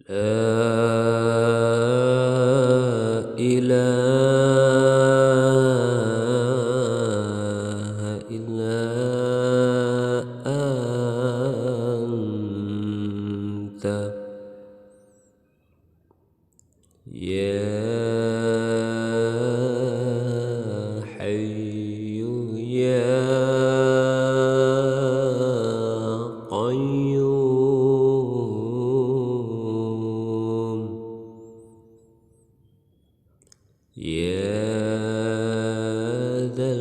لا إله إلا أنت يا حي يا قيوم يا ذا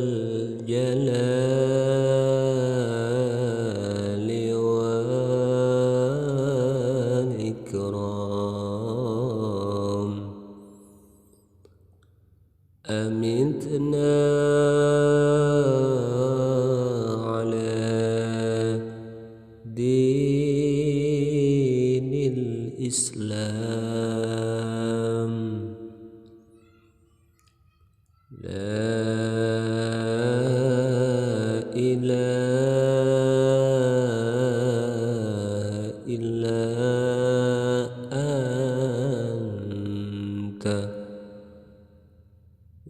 الجلال والإكرام أمتنا على دين الإسلام لا إله إلا أنت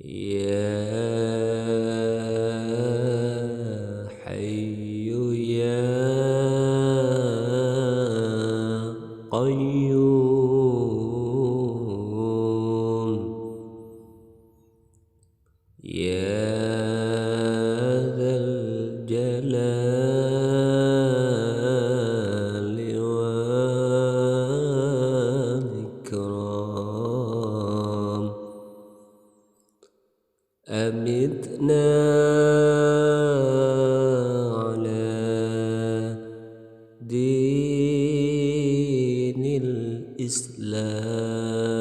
يا حي يا قيوم يا ذا الجلال والإكرام أمتنا على دين الإسلام